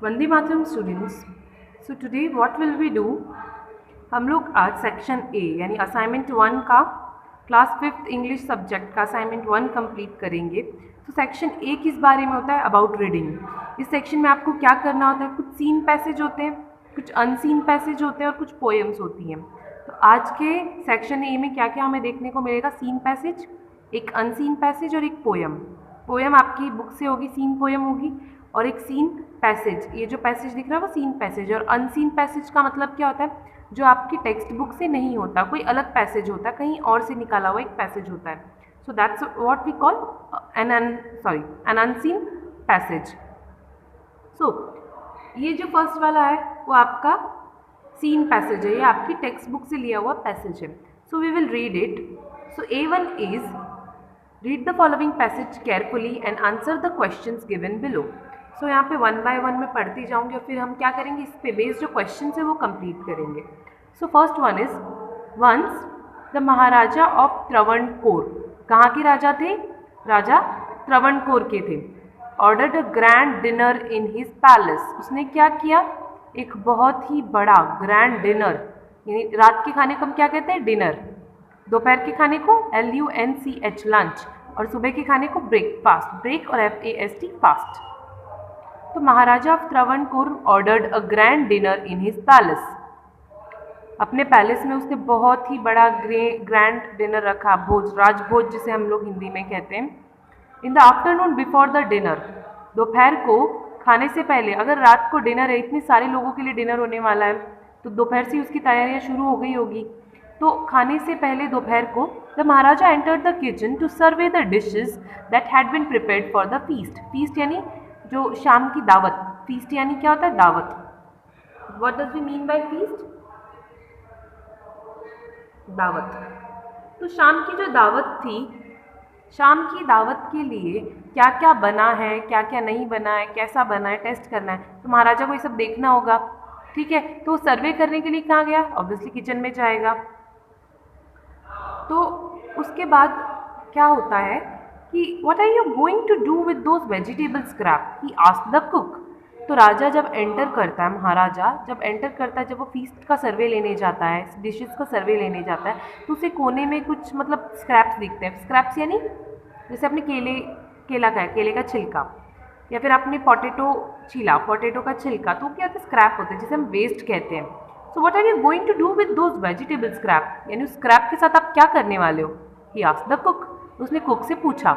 Vande Mataram students. So today what will we do, हम लोग आज सेक्शन ए यानी असाइनमेंट 1 का क्लास 5th इंग्लिश सब्जेक्ट का असाइनमेंट 1 कंप्लीट करेंगे। तो सेक्शन ए किस बारे में होता है? About reading. इस सेक्शन में आपको क्या करना होता है? कुछ सीन पैसेज होते हैं, कुछ अनसीन पैसेज होते हैं और कुछ पोएम्स होती हैं। तो आज के सेक्शन ए में क्या क्या हमें देखने को मिलेगा? सीन पैसेज, एक अनसीन पैसेज और एक पोएम। पोएम आपकी बुक से होगी, सीन पोएम होगी, और एक सीन पैसेज। ये जो पैसेज दिख रहा है वो सीन पैसेज। और अनसीन पैसेज का मतलब क्या होता है? जो आपकी टेक्स्ट बुक से नहीं होता, कोई अलग पैसेज होता है, कहीं और से निकाला हुआ एक पैसेज होता है। So that's what we call an unseen passage. So ये जो फर्स्ट वाला है वो आपका सीन पैसेज है, ये आपकी टेक्स्ट बुक से लिया हुआ पैसेज है। So we will read it. So A1 is read the following passage carefully and answer the questions given below. So यहाँ पे 1 बाय 1 में पढ़ती जाऊंगी और फिर हम क्या करेंगे, इस पे बेस्ड जो क्वेश्चन है वो कंप्लीट करेंगे। So first one is once the maharaja of Travancore. कहाँ के राजा थे? राजा त्रवणकोर के थे। Ordered a grand dinner in his palace. उसने क्या किया? एक बहुत ही बड़ा ग्रैंड डिनर, यानी रात के खाने को हम क्या कहते हैं? डिनर। दोपहर के खाने को LUNCH लंच, और सुबह के खाने को ब्रेकफास्ट, ब्रेक और FAST फास्ट। तो maharaja of Travancore ordered a grand dinner in his palace. अपने पैलेस में उसने बहुत ही बड़ा ग्रैंड डिनर रखा, भोज, राजभोज जिसे हम लोग हिंदी में कहते हैं। इन the afternoon before the dinner, दोपहर को खाने से पहले। अगर रात को डिनर है, इतने सारे लोगों के लिए डिनर होने वाला है, तो दोपहर से उसकी तैयारियां शुरू हो गई होगी। तो खाने से पहले दोपहर को the maharaja entered the kitchen to survey the dishes that had been prepared for the feast. Feast यानी जो शाम की दावत। फीस्ट यानी क्या होता है? दावत। What does we mean by feast? दावत। तो शाम की जो दावत थी, शाम की दावत के लिए क्या क्या बना है, क्या क्या नहीं बना है, कैसा बना है, टेस्ट करना है। तो महाराजा को ये सब देखना होगा, ठीक है। तो सर्वे करने के लिए कहाँ गया? ऑब्वियसली किचन में जाएगा। तो उसके बाद क्या होता है कि what are you going to do with those vegetable scrap, he asked the cook. तो राजा जब एंटर करता है, महाराजा जब एंटर करता है, जब वो फीस्ट का सर्वे लेने जाता है, डिशेस का सर्वे लेने जाता है, तो उसे कोने में कुछ मतलब स्क्रैप्स दिखते हैं। स्क्रैप्स यानी जैसे अपने केला का है, केले का छिलका, या फिर आपने पोटैटो छीला, पोटैटो का छिलका, तो क्या होता है? स्क्रैप होते हैं, जिसे हम वेस्ट कहते हैं। So what are you going to do with those vegetable scrap, यानी उस स्क्रैप के साथ आप क्या करने वाले हो? He asked the cook. उसने कुक से पूछा।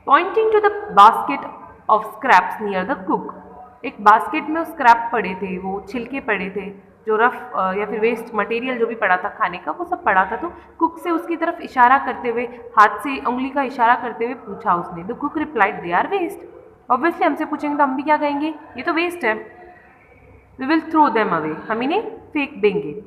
Pointing to the basket of scraps near the cook. एक बास्केट में स्क्रैप पड़े थे, वो छिलके पड़े थे, जो रफ या फिर वेस्ट मटेरियल जो भी पड़ा था खाने का, वो सब पड़ा था। तो कुक से उसकी तरफ इशारा करते हुए, हाथ से उंगली का इशारा करते हुए पूछा उसने। The cook replied they are waste. Obviously हमसे पूछेंगे तो हम भी क्या कहेंगे? ये तो वेस्ट है। We will throw them away, हम इन्हें फेंक देंगे।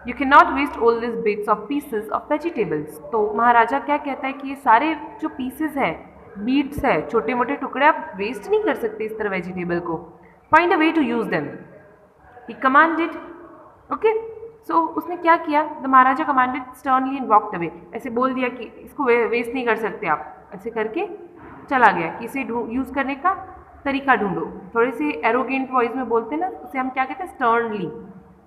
You can not waste all this bits of pieces of vegetables. तो महाराजा क्या कहता है कि ये सारे जो पीसेज है, बीट्स है, छोटे मोटे टुकड़े, आप वेस्ट नहीं कर सकते इस तरह वेजिटेबल को। Find a way to use them, he commanded. Okay, so उसने क्या किया? The maharaja commanded sternly and walked away. ऐसे बोल दिया कि इसको वेस्ट नहीं कर सकते आप, ऐसे करके चला गया कि इसे यूज़ करने का तरीका ढूंढो। थोड़े से एरोगेंट वॉइस में बोलते हैं ना, उसे हम क्या कहते हैं? स्टर्नली।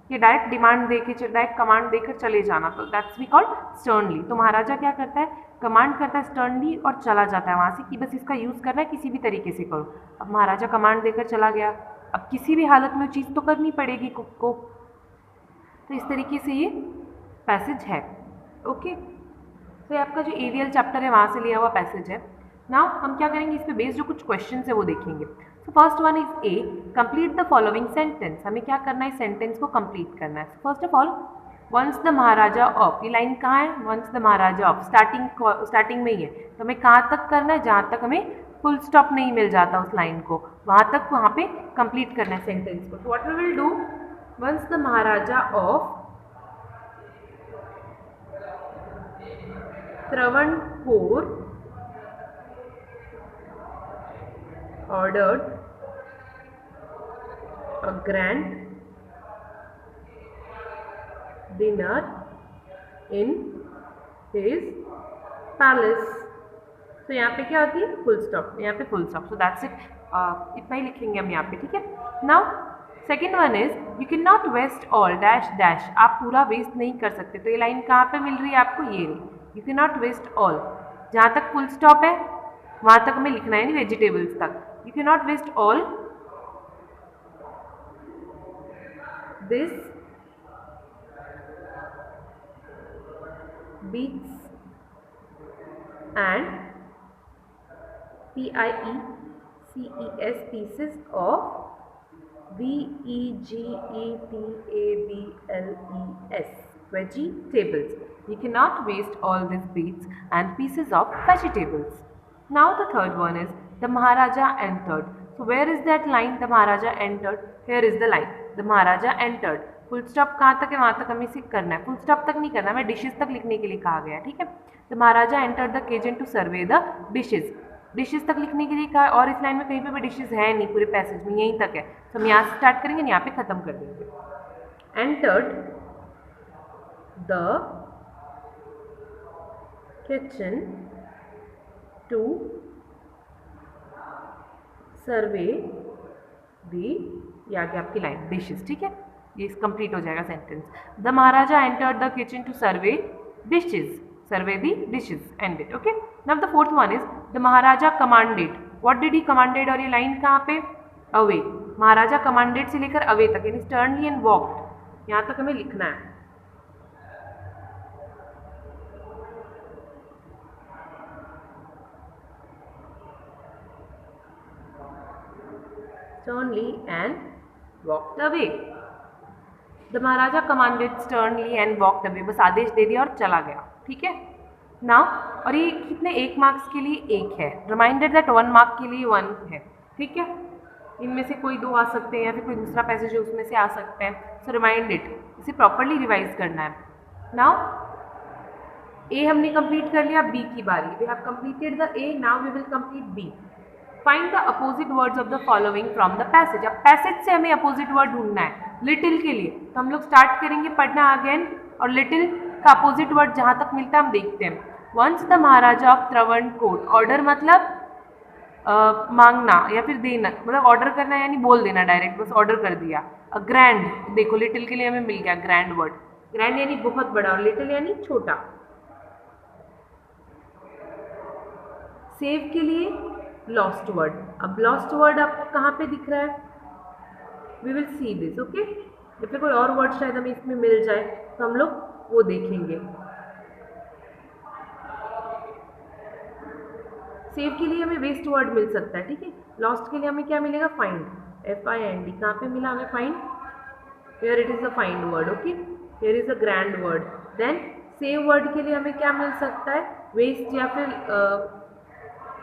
ये डायरेक्ट डिमांड देके, डायरेक्ट कमांड देकर चले जाना, तो दैट्स वी कॉल स्टर्नली। तो महाराजा क्या करता है? कमांड करता है स्टर्नली और चला जाता है वहाँ से कि बस इसका यूज़ करना है, किसी भी तरीके से करो। अब महाराजा कमांड देकर चला गया, अब किसी भी हालत में चीज़ तो करनी पड़ेगी कुक को। तो इस तरीके से ये पैसेज है। ओके, तो ये आपका जो एरियल चैप्टर है वहाँ से लिया हुआ पैसेज है। नाउ हम क्या करेंगे, इस पे बेस्ड जो कुछ क्वेश्चन है वो देखेंगे। So first one is A, complete the following sentence. हमें क्या करना है? सेंटेंस को कंप्लीट करना है। First of all, once the maharaja of, ये लाइन कहाँ है? Once the maharaja of, starting में ही है। तो हमें कहाँ तक करना है? जहाँ तक हमें फुल स्टॉप नहीं मिल जाता उस लाइन को, वहाँ तक वहाँ पे कंप्लीट करना है सेंटेंस को। So what we will do, once the maharaja of Travancore ordered a grand dinner in his palace. तो यहाँ पे क्या होती है फुल स्टॉप, यहाँ पे full stop. So that's it, इतना ही लिखेंगे हम यहाँ पे, ठीक है। Now second one is you can not waste all dash dash, आप पूरा वेस्ट नहीं कर सकते। तो ये लाइन कहाँ पे मिल रही है आपको, ये रही, you can not waste all, जहाँ तक फुल स्टॉप है वहाँ तक हमें लिखना है, नहीं वेजिटेबल्स तक। You can not waste all this beets and PIECES pieces of VEGETABLES vegetables. You cannot waste all these beets and pieces of vegetables. Now the third one is the Maharaja entered. So where is that line, the Maharaja entered? Here is the line, the Maharaja entered. Full stop कहाँ तक है वहाँ तक हमें इसे करना है, full stop तक नहीं करना, हमें डिशेज तक लिखने के लिए कहा गया है, ठीक है। तो maharaja enter the kitchen to survey the dishes, dishes तक लिखने के लिए कहा है, और इस लाइन में कहीं पे भी डिशेज है नहीं, पूरे पैसेज में यहीं तक है। तो हम यहाँ से स्टार्ट करेंगे, यहाँ पे खत्म कर देंगे। Entered the kitchen to survey the, ये आगे आपकी लाइन डिशेज, ठीक है, ये कंप्लीट हो जाएगा sentence. The maharaja entered the kitchen to survey dishes, survey the dishes, ended, okay. Now the fourth one is the maharaja commanded, what did he commanded, और ये लाइन कहाँ पे, अवे, महाराजा कमांडेड से लेकर अवे तक, यानी स्टर्नली एंड वॉक्ड, यहाँ तक हमें लिखना है। sternly and walked away. The Maharaja commanded sternly and walked away, बस आदेश दे दिया और चला गया, ठीक है ना। और ये कितने, 1 मार्क्स के लिए 1 है, रिमाइंडर दैट 1 मार्क के लिए 1 है, ठीक है। इनमें से कोई 2 आ सकते हैं या फिर कोई दूसरा पैसेज है उसमें से आ सकते हैं। सो रिमाइंड इट, इसे प्रॉपरली रिवाइज करना है। नाउ ए हमने कंप्लीट कर लिया, बी की बारी, we have completed the A, now we will complete B. Find the opposite words of the following from the passage, अब पैसेज से हमें अपोजिट वर्ड ढूंढना है। लिटिल के लिए तो हम लोग स्टार्ट करेंगे पढ़ना अगेन, और लिटिल का अपोजिट वर्ड जहाँ तक मिलता है हम देखते हैं। Once the maharaja of Travancore, order मतलब मांगना या फिर देना, मतलब ऑर्डर करना यानी बोल देना डायरेक्ट, बस ऑर्डर कर दिया। ग्रैंड, देखो लिटिल के लिए हमें मिल गया ग्रैंड वर्ड, ग्रैंड यानी बहुत बड़ा और लिटिल यानी छोटा। सेव के लिए लॉस्ट वर्ड, अब लॉस्ट वर्ड आपको कहाँ पे दिख रहा है, we will see this, okay. या फिर कोई और वर्ड शायद हमें इसमें मिल जाए तो हम लोग वो देखेंगे। सेव के लिए हमें वेस्ट वर्ड मिल सकता है, ठीक है। लॉस्ट के लिए हमें क्या मिलेगा, फाइंड, FIND, कहाँ पे मिला हमें find, here it is a find word, okay, here is a grand word. Then save word के लिए हमें क्या मिल सकता है, वेस्ट या फिर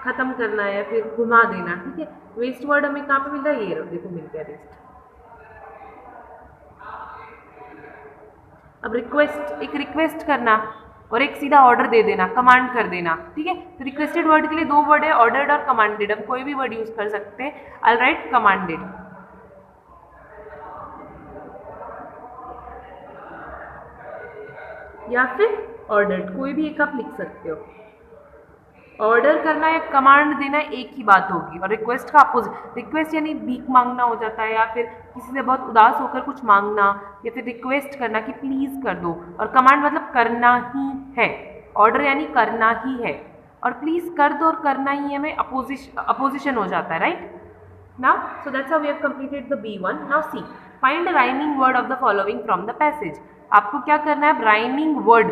खत्म करना है या फिर घुमा देना, ठीक है। वेस्ट वर्ड हमें कहाँ पे मिल रहा है, ये देखो मिल गया वेस्ट। अब रिक्वेस्ट, एक रिक्वेस्ट करना और एक सीधा ऑर्डर दे देना, कमांड कर देना, ठीक है। तो रिक्वेस्टेड वर्ड के लिए 2 वर्ड है, ऑर्डर्ड और कमांडेड, हम कोई भी वर्ड यूज कर सकते हैं। आई राइट कमांडेड, या फिर ऑर्डर्ड, कोई भी एक आप लिख सकते हो। ऑर्डर करना या कमांड देना एक ही बात होगी, और रिक्वेस्ट का अपोजिट, रिक्वेस्ट यानी भीख मांगना हो जाता है, या फिर किसी से बहुत उदास होकर कुछ मांगना, या फिर रिक्वेस्ट करना कि प्लीज़ कर दो, और कमांड मतलब करना ही है, ऑर्डर यानी करना ही है, और प्लीज़ कर दो और करना ही हमें अपोजिशन हो जाता है, राइट ना। So that's how we have completed the B1। Now C, find the rhyming word of the following from the passage, आपको क्या करना है, rhyming word,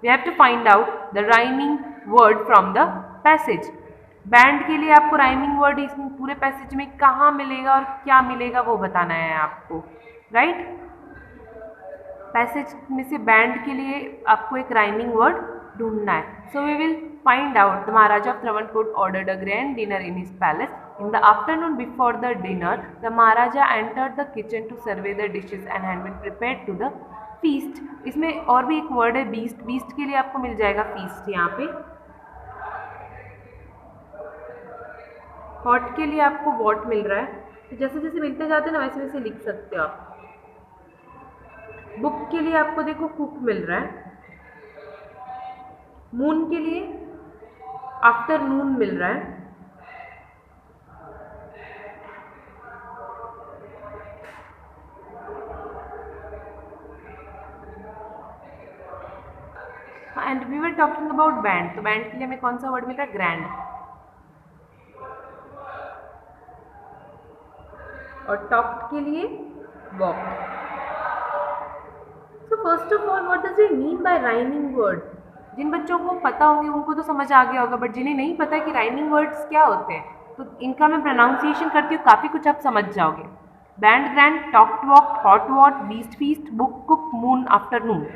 we have to find out the rhyming word from the passage. Band के लिए आपको rhyming word इस पूरे passage में कहाँ मिलेगा और क्या मिलेगा वो बताना है आपको, राइट। पैसेज में से बैंड के लिए आपको एक राइमिंग वर्ड ढूंढना है। So we will find out the maharaja of Travancore ordered a grand dinner in his palace. In the afternoon before the dinner the maharaja entered the kitchen to survey the dishes and had been prepared to the feast. इसमें और भी एक word है beast, beast के लिए आपको मिल जाएगा feast यहाँ पे। हॉट के लिए आपको वॉट मिल रहा है, तो जैसे जैसे मिलते जाते हैं ना वैसे वैसे लिख सकते हो आप। बुक के लिए आपको देखो कुक मिल रहा है। मून के लिए आफ्टरनून मिल रहा है। And we were talking about band, तो बैंड के लिए हमें कौन सा वर्ड मिल रहा है? ग्रैंड। और टॉक्ड के लिए walk. So first of all what does we mean by rhyming word? जिन बच्चों को पता होंगे उनको तो समझ आ गया होगा, बट जिन्हें नहीं पता है कि राइमिंग वर्ड्स क्या होते हैं, तो इनका मैं प्रोनाउंसिएशन करती हूँ, काफ़ी कुछ आप समझ जाओगे। Band, grand, talked, walk, hot what, beast feast, book cook, moon, afternoon.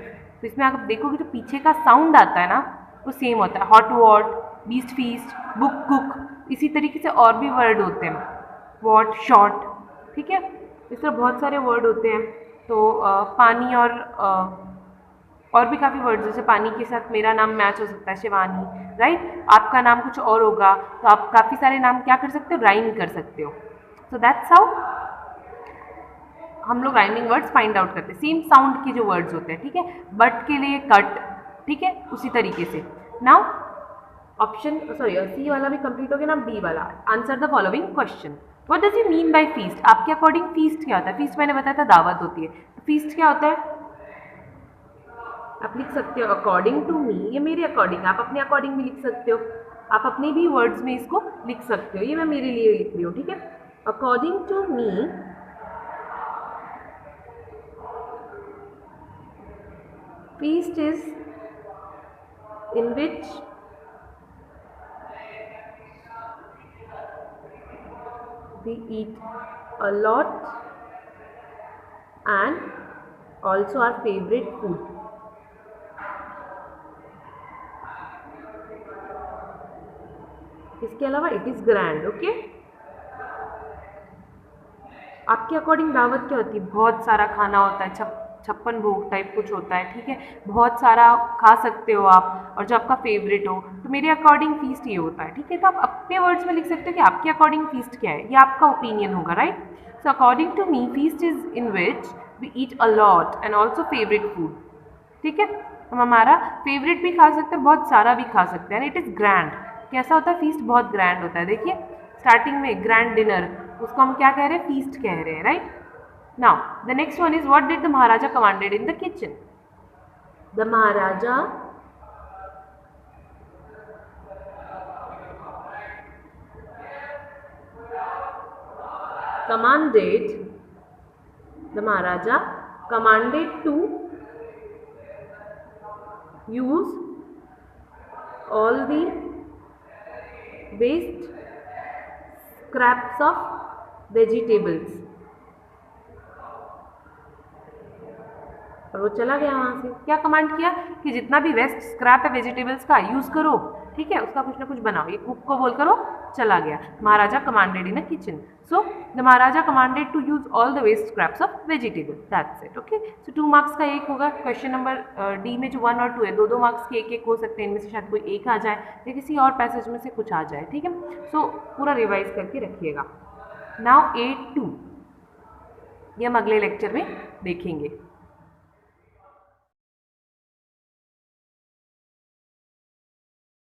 तो इसमें आप देखोगे जो पीछे का साउंड आता है ना, वो सेम होता है। Hot what, beast feast, book cook. इसी तरीके से और भी वर्ड होते हैं, वॉट, शॉर्ट, ठीक है। इस तरह बहुत सारे वर्ड होते हैं। तो पानी और भी काफ़ी वर्ड्स, जैसे पानी के साथ मेरा नाम मैच हो सकता है, शिवानी, राइट। आपका नाम कुछ और होगा, तो आप काफ़ी सारे नाम क्या कर सकते हो? राइम कर सकते हो। सो दैट्स हाउ हम लोग राइमिंग वर्ड्स फाइंड आउट करते हैं, सेम साउंड के जो वर्ड्स होते हैं, ठीक है। बट के लिए कट, ठीक है, उसी तरीके से। नाउ ऑप्शन सी वाला भी कंप्लीट हो गया ना, डी वाला। Answer the following question. What does you mean by feast? आपके अकॉर्डिंग फीस्ट क्या होता है? फीस्ट मैंने बताया था दावत होती है, तो फीस्ट क्या होता है? आप लिख सकते हो अकॉर्डिंग टू मी, ये मेरे अकॉर्डिंग, आप अपने अकॉर्डिंग भी लिख सकते हो, आप अपने भी वर्ड्स में इसको लिख सकते हो, ये मैं मेरे लिए लिख रही हूँ, ठीक है। According to me feast is in which we eat a lot and also our favorite food. इसके अलावा इट इज़ ग्रैंड, ओके। आपके अकॉर्डिंग दावत क्या होती है? बहुत सारा खाना होता है, 56 भोग टाइप कुछ होता है, ठीक है, बहुत सारा खा सकते हो आप, और जो आपका फेवरेट हो। तो मेरे अकॉर्डिंग फीस्ट ये होता है, ठीक है। तो आप अपने वर्ड्स में लिख सकते हो कि आपके अकॉर्डिंग फीस्ट क्या है, ये आपका ओपिनियन होगा, right. So according to me feast is in which we eat a lot and also favourite food, ठीक है। हम हमारा फेवरेट भी खा सकते हैं, बहुत सारा भी खा सकते हैं, एंड इट इज़ ग्रैंड। कैसा होता है? फीस्ट बहुत ग्रैंड होता है। देखिए स्टार्टिंग में ग्रैंड डिनर, उसको हम क्या कह रहे हैं? फीस्ट कह रहे हैं, right. Now, the next one is what did the Maharaja commanded in the kitchen? The Maharaja commanded to use all the waste scraps of vegetables. और वो चला गया वहाँ से। क्या कमांड किया? कि जितना भी वेस्ट स्क्रैप है वेजिटेबल्स का, यूज़ करो, ठीक है, उसका कुछ ना कुछ बनाओ। ये कुक को बोल करो, चला गया। Maharaja commanded in a kitchen, so the maharaja commanded to use all the waste scraps of vegetable, that's it, okay. So 2 marks का एक होगा। क्वेश्चन नंबर डी में जो 1 और 2 है, 2 मार्क्स के एक हो सकते हैं, इनमें से शायद कोई एक आ जाए या किसी और पैसेज में से कुछ आ जाए, ठीक है। सो पूरा रिवाइज करके रखिएगा। नाउ 8-2 ये हम अगले लेक्चर में देखेंगे।